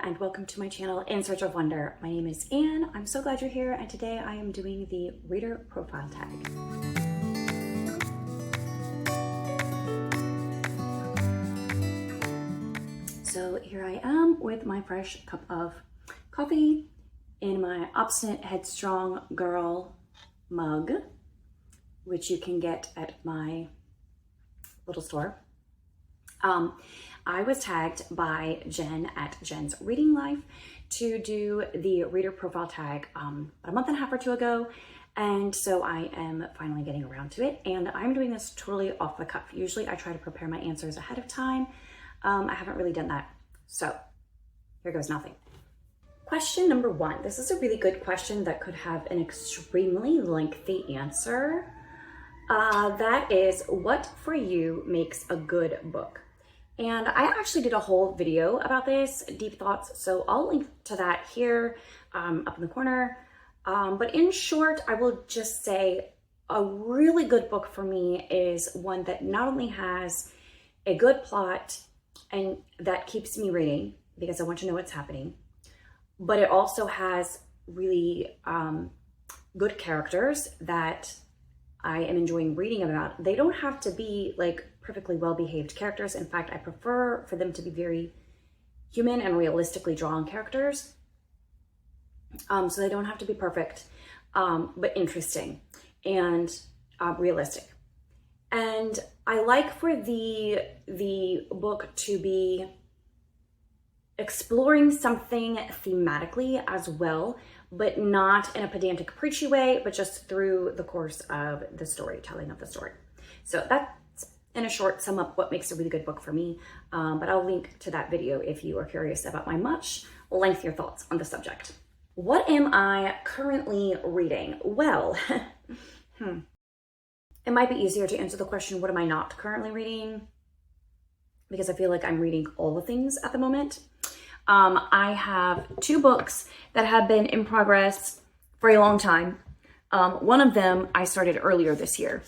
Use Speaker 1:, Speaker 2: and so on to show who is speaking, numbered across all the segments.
Speaker 1: and welcome to my channel In Search of Wonder. My name is Anne. I'm so glad you're here, and today I am doing the reader profile tag. So here I am with my fresh cup of coffee in my Obstinate Headstrong Girl mug, which you can get at my little store. I was tagged by Jen at Jen's Reading Life to do the reader profile tag about a month and a half or two ago. And so I am finally getting around to it. And I'm doing this totally off the cuff. Usually I try to prepare my answers ahead of time. I haven't really done that. So here goes nothing. Question number one. This is a really good question that could have an extremely lengthy answer. That is, what for you makes a good book? And I actually did a whole video about this, deep thoughts, so I'll link to that here up in the corner. But in short, I will just say a really good book for me is one that not only has a good plot and that keeps me reading because I want to know what's happening, but it also has really good characters that I am enjoying reading about. They don't have to be like perfectly well-behaved characters. In fact, I prefer for them to be very human and realistically drawn characters. So they don't have to be perfect, but interesting and realistic. And I like for the book to be exploring something thematically as well, but not in a pedantic, preachy way, but just through the course of the storytelling of the story. So that's, in a short, sum up what makes a really good book for me. But I'll link to that video if you are curious about my much lengthier thoughts on the subject. What am I currently reading? Well, it might be easier to answer the question, what am I not currently reading? Because I feel like I'm reading all the things at the moment. I have two books that have been in progress for a long time. One of them I started earlier this year,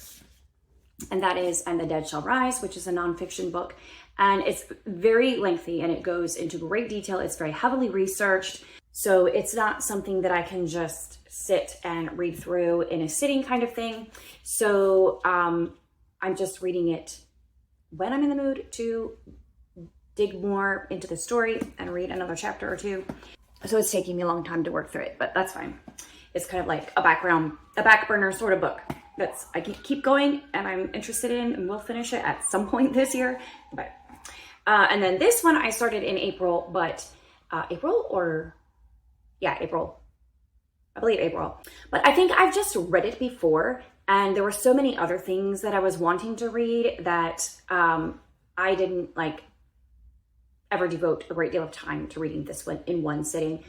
Speaker 1: and that is And the Dead Shall Rise, which is a nonfiction book. And it's very lengthy and it goes into great detail. It's very heavily researched. So it's not something that I can just sit and read through in a sitting kind of thing. So I'm just reading it when I'm in the mood to dig more into the story and read another chapter or two. So it's taking me a long time to work through it, but that's fine. It's kind of like a back burner sort of book that's I keep going and I'm interested in, and we'll finish it at some point this year. But and then this one I started in April, but April. I believe April. But I think I've just read it before, and there were so many other things that I was wanting to read that I didn't ever devote a great deal of time to reading this one in one sitting.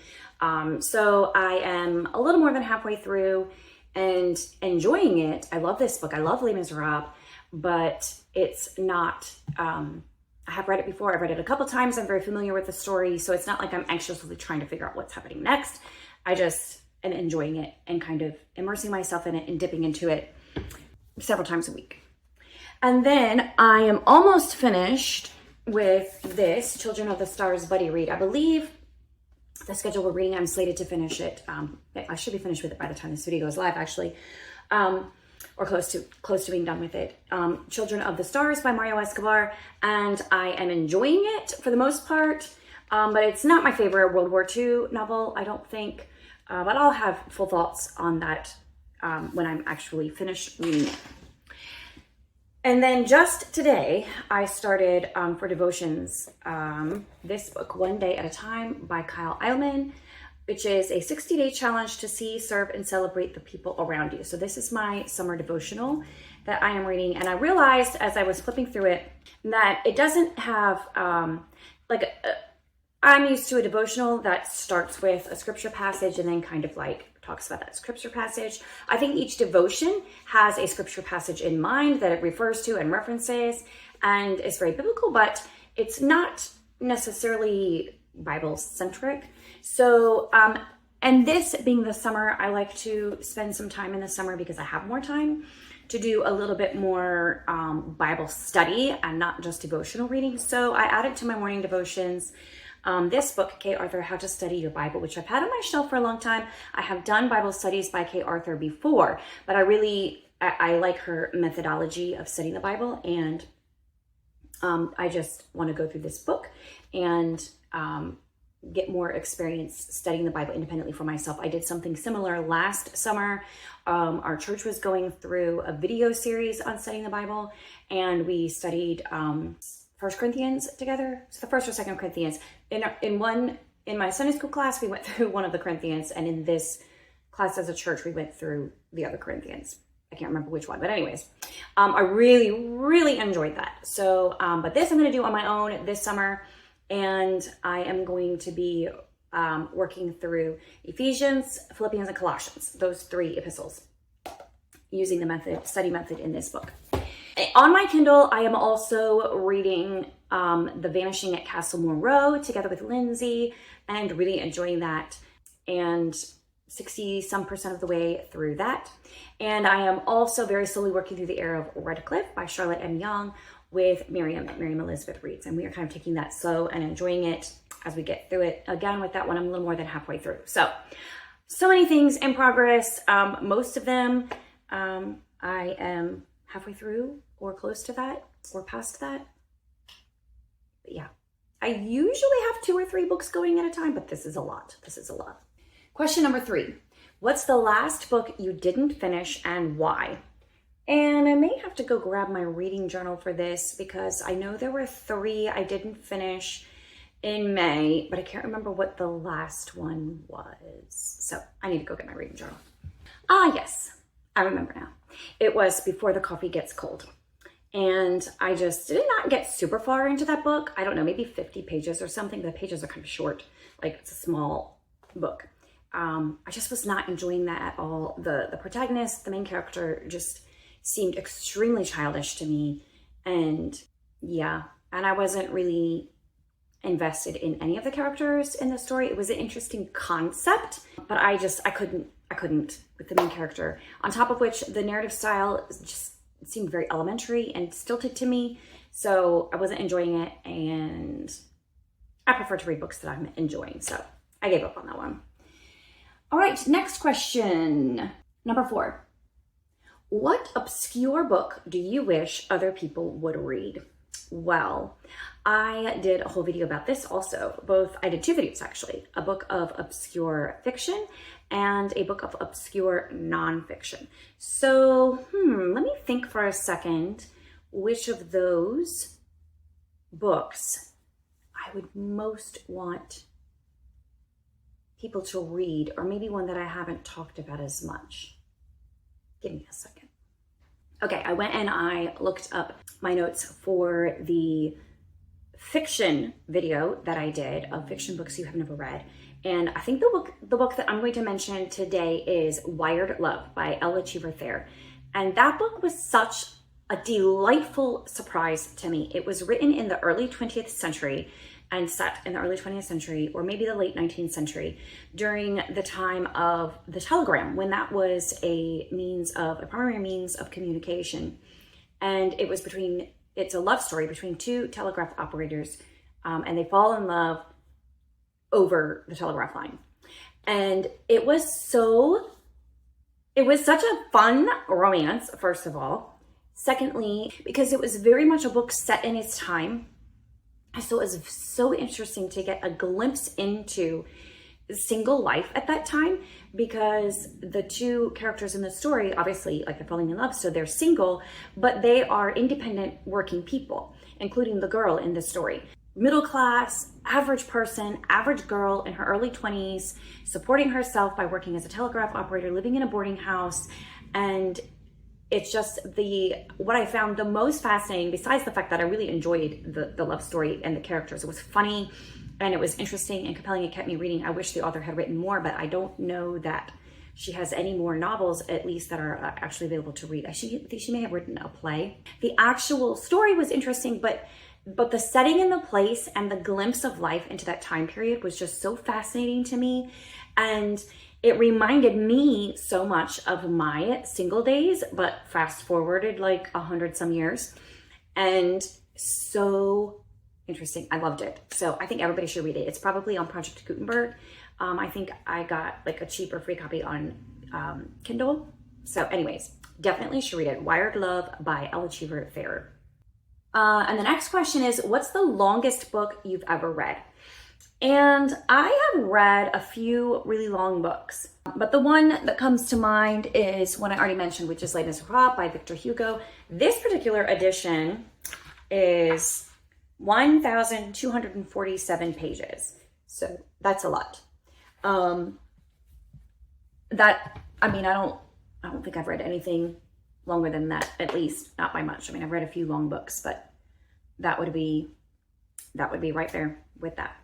Speaker 1: So I am a little more than halfway through and enjoying it. I love this book. I love Les Miserables, but it's not, I have read it before. I've read it a couple times. I'm very familiar with the story. So it's not like I'm anxiously trying to figure out what's happening next. I just am enjoying it and kind of immersing myself in it and dipping into it several times a week. And then I am almost finished with this Children of the Stars buddy read. I believe the schedule we're reading, I'm slated to finish it. I should be finished with it by the time this video goes live, actually, or close to being done with it. Children of the Stars by Mario Escobar, and I am enjoying it for the most part, but it's not my favorite World War II novel, I don't think, but I'll have full thoughts on that when I'm actually finished reading it. And then just today, I started for devotions this book, One Day at a Time by Kyle Eilman, which is a 60-day challenge to see, serve, and celebrate the people around you. So this is my summer devotional that I am reading. And I realized as I was flipping through it that it doesn't have, I'm used to a devotional that starts with a scripture passage and then kind of talks about that scripture passage. I think each devotion has a scripture passage in mind that it refers to and references, and it's very biblical, but it's not necessarily Bible-centric. So, and this being the summer, I like to spend some time in the summer because I have more time to do a little bit more Bible study and not just devotional reading. So I added to my morning devotions This book, Kay Arthur, How to Study Your Bible, which I've had on my shelf for a long time. I have done Bible studies by Kay Arthur before, but I like her methodology of studying the Bible, and I just want to go through this book and get more experience studying the Bible independently for myself. I did something similar last summer. Our church was going through a video series on studying the Bible, and we studied First Corinthians together. So the first or second Corinthians. In my Sunday school class, we went through one of the Corinthians, and in this class as a church, we went through the other Corinthians. I can't remember which one, but anyways, I really, really enjoyed that. So, but this I'm going to do on my own this summer, and I am going to be working through Ephesians, Philippians, and Colossians, those 3 epistles, using the study method in this book. On my Kindle, I am also reading The Vanishing at Castle Monroe together with Lindsay, and really enjoying that, and 60% of the way through that. And I am also very slowly working through The Heir of Redcliffe by Charlotte M. Young with Miriam Elizabeth Reads. And we are kind of taking that slow and enjoying it as we get through it. Again, with that one, I'm a little more than halfway through. So many things in progress. Most of them, I am halfway through or close to that or past that. But yeah, I usually have 2 or 3 books going at a time, but this is a lot. Question number 3. What's the last book you didn't finish and why? And I may have to go grab my reading journal for this, because I know there were 3 I didn't finish in May, but I can't remember what the last one was. So I need to go get my reading journal. Yes, I remember now. It was Before the Coffee Gets Cold. And I just did not get super far into that book. I don't know, maybe 50 pages or something. The pages are kind of short, like it's a small book. I just was not enjoying that at all. The protagonist, the main character, just seemed extremely childish to me. And yeah, and I wasn't really invested in any of the characters in the story. It was an interesting concept, but I couldn't with the main character. On top of which, the narrative style just seemed very elementary and stilted to me. So I wasn't enjoying it, and I prefer to read books that I'm enjoying. So I gave up on that one. All right, next question. Number 4. What obscure book do you wish other people would read? Well, I did a whole video about this also. I did 2 videos actually. A book of obscure fiction and a book of obscure nonfiction. So, let me think for a second which of those books I would most want people to read, or maybe one that I haven't talked about as much. Give me a second. Okay, I went and I looked up my notes for the fiction video that I did of fiction books you have never read. And I think the book that I'm going to mention today is Wired Love by Ella Cheever Thayer. And that book was such a delightful surprise to me. It was written in the early 20th century and set in the early 20th century, or maybe the late 19th century, during the time of the telegram, when that was a primary means of communication. And it's a love story between 2 telegraph operators, and they fall in love over the telegraph line. And it was such a fun romance, first of all. Secondly, because it was very much a book set in its time. So it was so interesting to get a glimpse into single life at that time, because the 2 characters in the story, obviously, like, they're falling in love, so they're single, but they are independent working people, including the girl in the story. Middle class, average person, average girl in her early 20s, supporting herself by working as a telegraph operator, living in a boarding house. And it's just what I found the most fascinating, besides the fact that I really enjoyed the love story and the characters. It was funny and it was interesting and compelling. It kept me reading. I wish the author had written more, but I don't know that she has any more novels, at least, that are actually available to read. I think she may have written a play. The actual story was interesting, but the setting and the place and the glimpse of life into that time period was just so fascinating to me. And it reminded me so much of my single days, but fast forwarded like 100 some years. And so interesting. I loved it. So I think everybody should read it. It's probably on Project Gutenberg. I think I got like a cheaper free copy on Kindle. So anyways, definitely should read it. Wired Love by Ella Cheever Thayer. And the next question is, what's the longest book you've ever read? And I have read a few really long books, but the one that comes to mind is one I already mentioned, which is Les Miserables by Victor Hugo. This particular edition is 1,247 pages. So that's a lot. I don't think I've read anything longer than that, at least not by much. I mean, I've read a few long books, but that would be right there with that.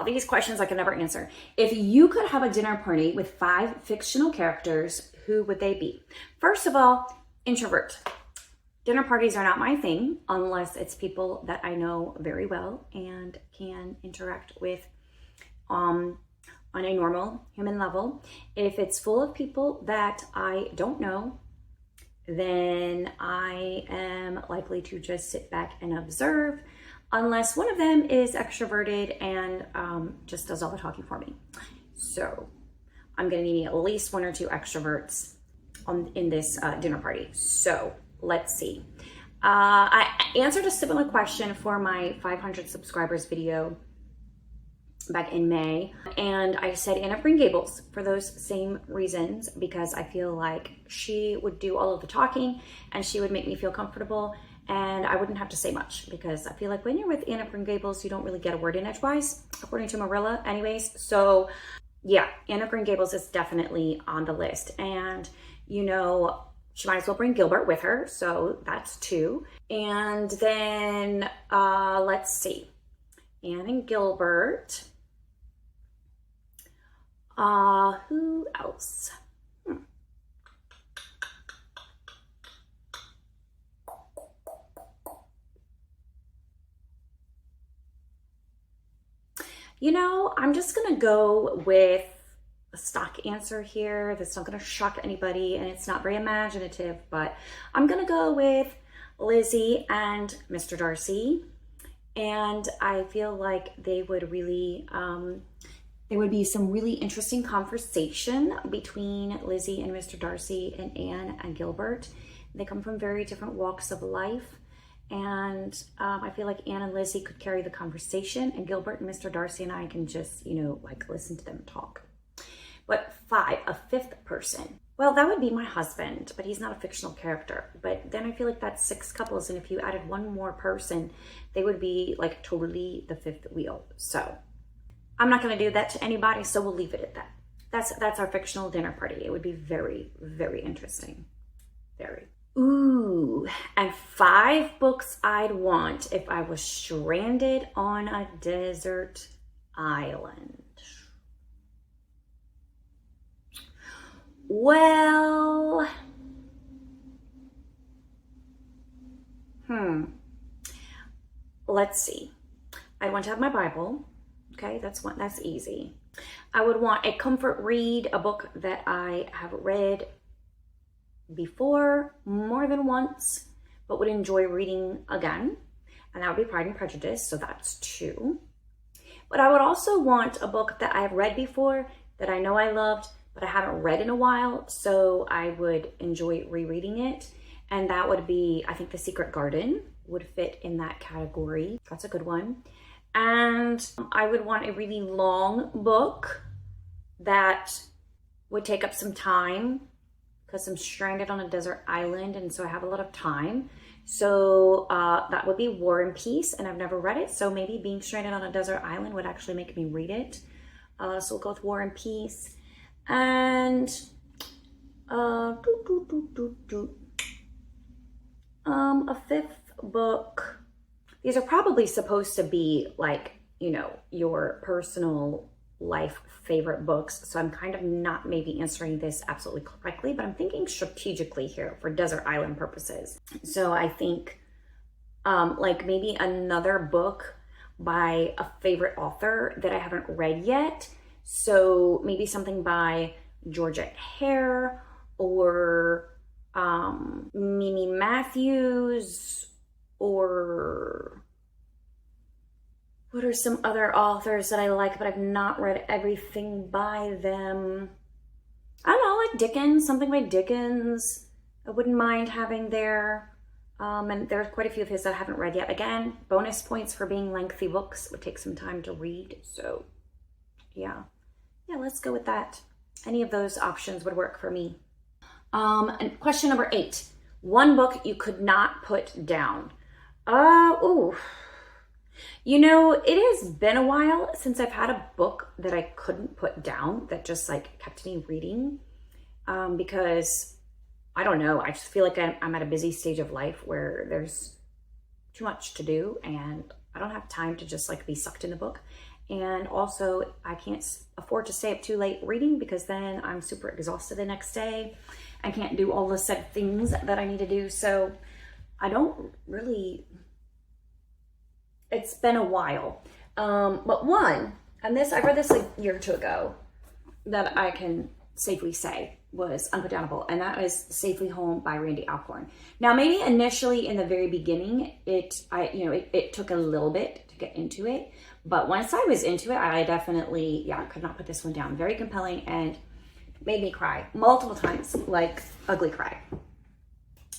Speaker 1: These questions I can never answer. If you could have a dinner party with 5 fictional characters, who would they be? First of all, introvert. Dinner parties are not my thing unless it's people that I know very well and can interact with on a normal human level. If it's full of people that I don't know, then I am likely to just sit back and observe, unless one of them is extroverted and just does all the talking for me. So I'm gonna need at least 1 or 2 extroverts in this dinner party. So let's see. I answered a similar question for my 500 subscribers video back in May, and I said Anne of Green Gables for those same reasons, because I feel like she would do all of the talking and she would make me feel comfortable, and I wouldn't have to say much, because I feel like when you're with Anne of Green Gables, you don't really get a word in edgewise, according to Marilla anyways. So yeah, Anne of Green Gables is definitely on the list. And you know, she might as well bring Gilbert with her, so that's 2. And then let's see, Anne and Gilbert. Who else? You know, I'm just gonna go with a stock answer here that's not gonna shock anybody, and it's not very imaginative, but I'm gonna go with Lizzie and Mr. Darcy. And I feel like they would really, there would be some really interesting conversation between Lizzie and Mr. Darcy and Anne and Gilbert. They come from very different walks of life. And I feel like Anne and Lizzie could carry the conversation, and Gilbert and Mr. Darcy and I can just, you know, like listen to them talk. But 5, a 5th person. Well, that would be my husband, but he's not a fictional character. But then I feel like that's 6 couples, and if you added 1 more person, they would be like totally the 5th wheel. So I'm not going to do that to anybody, so we'll leave it at that. That's our fictional dinner party. It would be very, very interesting. Very. Ooh, and 5 books I'd want if I was stranded on a desert island. Well, let's see. I want to have my Bible. Okay, that's easy. I would want a comfort read, a book that I have read before more than once, but would enjoy reading again. And that would be Pride and Prejudice, so that's 2. But I would also want a book that I've read before, that I know I loved, but I haven't read in a while, so I would enjoy rereading it. And that would be, I think, The Secret Garden would fit in that category. That's a good one. And I would want a really long book that would take up some time, because I'm stranded on a desert island, and so I have a lot of time. So that would be War and Peace, and I've never read it, so maybe being stranded on a desert island would actually make me read it. So we'll go with War and Peace. And a 5th book. These are probably supposed to be like, you know, your personal life favorite books. So I'm kind of not maybe answering this absolutely correctly, but I'm thinking strategically here for desert island purposes. So I think like maybe another book by a favorite author that I haven't read yet. So maybe something by Georgette Hare or Mimi Matthews, or What are some other authors that I like, but I've not read everything by them? I don't know, like Dickens, something by Dickens. I wouldn't mind having there. And there's quite a few of his that I haven't read yet. Again, bonus points for being lengthy books. It would take some time to read. So yeah, let's go with that. Any of those options would work for me. And question number 8. One book you could not put down. You know, it has been a while since I've had a book that I couldn't put down that just like kept me reading. Because I don't know, I just feel like I'm at a busy stage of life where there's too much to do and I don't have time to just like be sucked in a book. And also I can't afford to stay up too late reading because then I'm super exhausted the next day. I can't do all the set things that I need to do. So I don't really, it's been a while. But one, and this, I read this a year or two ago that I can safely say was unputdownable, and that was Safely Home by Randy Alcorn. Now, maybe initially in the very beginning, it took a little bit to get into it, but once I was into it, I definitely, could not put this one down. Very compelling and made me cry multiple times, like ugly cry.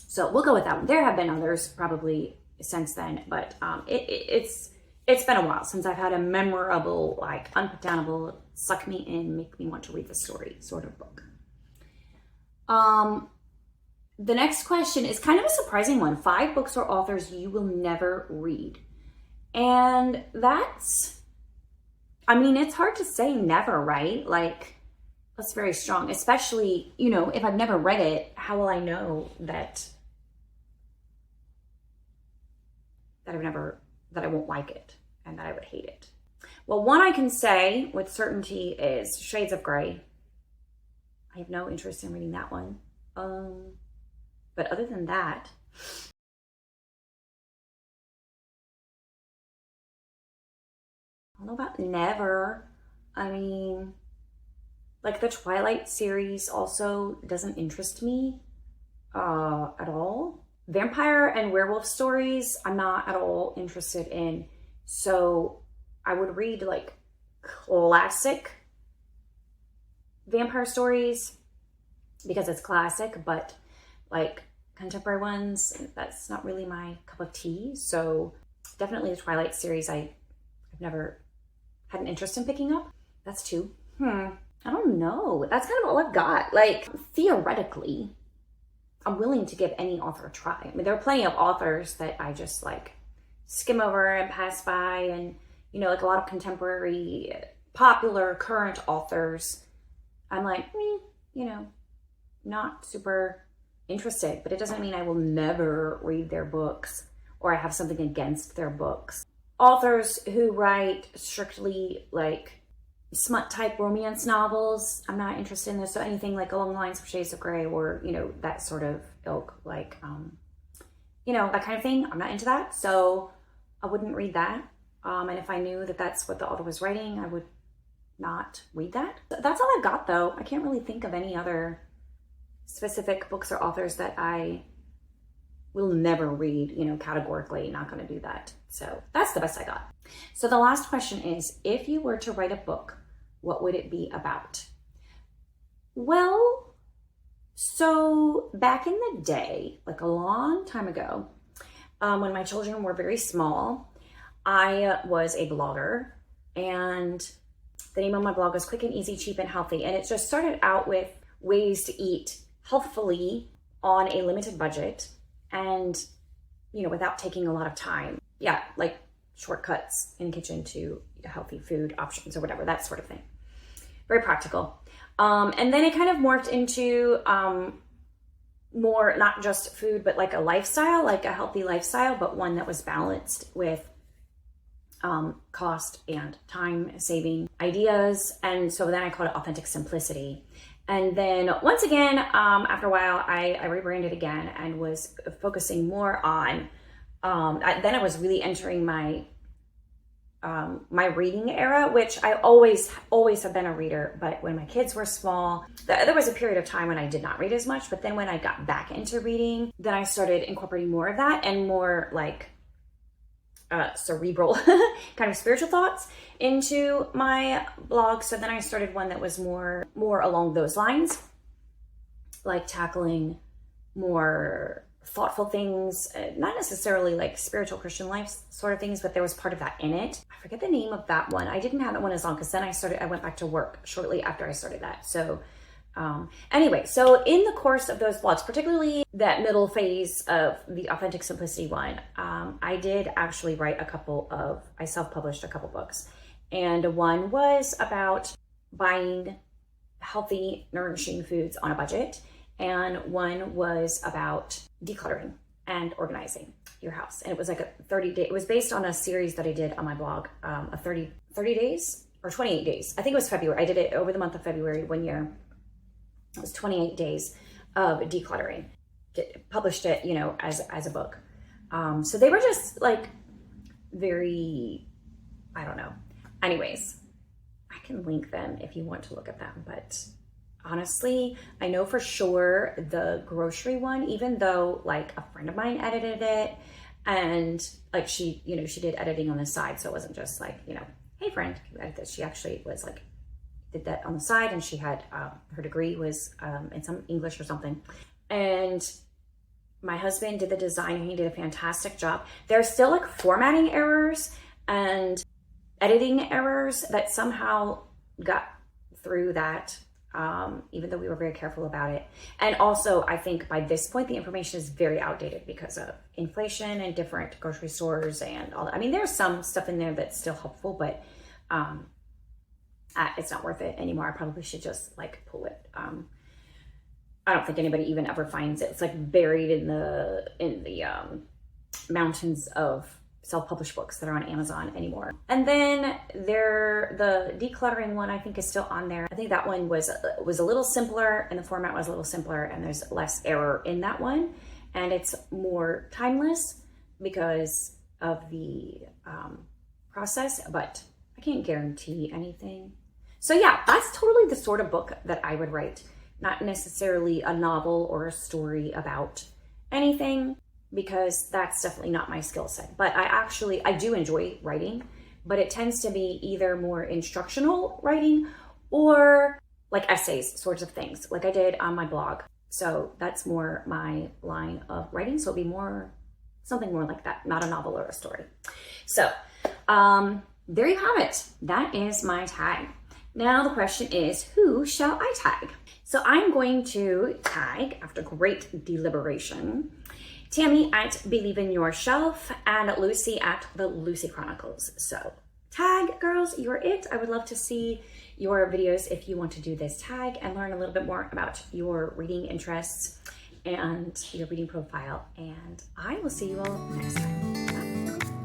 Speaker 1: So we'll go with that one. There have been others probably since then, but it's been a while since I've had a memorable, like unputdownable, suck me in, make me want to read the story sort of book. The next question is kind of a surprising one. 5 books or authors you will never read. And that's, I mean, it's hard to say never, right? Like, that's very strong, especially, if I've never read it, how will I know that I won't like it and that I would hate it? Well, one I can say with certainty is Shades of Grey. I have no interest in reading that one. But other than that, I don't know about never. I mean, like the Twilight series also doesn't interest me at all. Vampire and werewolf stories, I'm not at all interested in. So I would read like classic vampire stories because it's classic, but like contemporary ones, that's not really my cup of tea. So definitely the Twilight series, I've never had an interest in picking up. That's 2. I don't know. That's kind of all I've got. Like, theoretically, I'm willing to give any author a try. I mean, there are plenty of authors that I just like skim over and pass by, and like a lot of contemporary, popular, current authors, I'm like, not super interested, but it doesn't mean I will never read their books or I have something against their books. Authors who write strictly like smut type romance novels, I'm not interested in this. So anything like along the lines of Shades of Grey or, that sort of ilk, like, that kind of thing, I'm not into that. So I wouldn't read that. And if I knew that that's what the author was writing, I would not read that. That's all I've got though. I can't really think of any other specific books or authors that I will never read, categorically not going to do that. So that's the best I got. So the last question is, if you were to write a book, what would it be about? Well, so back in the day, like a long time ago, when my children were very small, I was a blogger, and the name of my blog was Quick and Easy, Cheap and Healthy. And it just started out with ways to eat healthfully on a limited budget and, without taking a lot of time. Yeah, like shortcuts in the kitchen to healthy food options or whatever, that sort of thing. Very practical. And then it kind of morphed into more, not just food, but like a lifestyle, like a healthy lifestyle, but one that was balanced with cost and time saving ideas. And so then I called it Authentic Simplicity. And then once again, after a while, I rebranded again and was focusing more on, then I was really entering my my reading era, which I always have been a reader. But when my kids were small, there was a period of time when I did not read as much. But then when I got back into reading, then I started incorporating more of that and more like cerebral kind of spiritual thoughts into my blog. So then I started one that was more along those lines, like tackling more thoughtful things, not necessarily like spiritual Christian life sort of things, but there was part of that in it. I forget the name of that one. I didn't have that one as long because then I went back to work shortly after I started that. So anyway, so in the course of those blogs, particularly that middle phase of the Authentic Simplicity one, I did actually write I self-published a couple books. And one was about buying healthy, nourishing foods on a budget. And one was about decluttering and organizing your house. And it was like a 30-day, it was based on a series that I did on my blog, of 30 days or 28 days. I think it was February. I did it over the month of February one year. It was 28 days of decluttering. Published it, you know, as a book. So they were just like very, I don't know. Anyways, I can link them if you want to look at them. But honestly, I know for sure the grocery one, even though like a friend of mine edited it and like she did editing on the side. So it wasn't just like, you know, hey friend, can you edit this? She actually was like, did that on the side, and she had her degree was in some English or something. And my husband did the design and he did a fantastic job. There's still like formatting errors and editing errors that somehow got through that, even though we were very careful about it. And also I think by this point, the information is very outdated because of inflation and different grocery stores and all that. I mean, there's some stuff in there that's still helpful, but it's not worth it anymore. I probably should just like pull it. I don't think anybody even ever finds it. It's like buried in the mountains of self-published books that are on Amazon anymore. And then the decluttering one I think is still on there. I think that one was a little simpler and the format was a little simpler and there's less error in that one. And it's more timeless because of the process, but I can't guarantee anything. So yeah, that's totally the sort of book that I would write. Not necessarily a novel or a story about anything, because that's definitely not my skill set. But I do enjoy writing, but it tends to be either more instructional writing or like essays, sorts of things, like I did on my blog. So that's more my line of writing. So it'll be something more like that, not a novel or a story. So there you have it. That is my tag. Now the question is, who shall I tag? So I'm going to tag, after great deliberation, Tammy at Believe in Yourself and Lucy at the Lucy Chronicles. So tag, girls, you're it. I would love to see your videos if you want to do this tag and learn a little bit more about your reading interests and your reading profile. And I will see you all next time. Bye.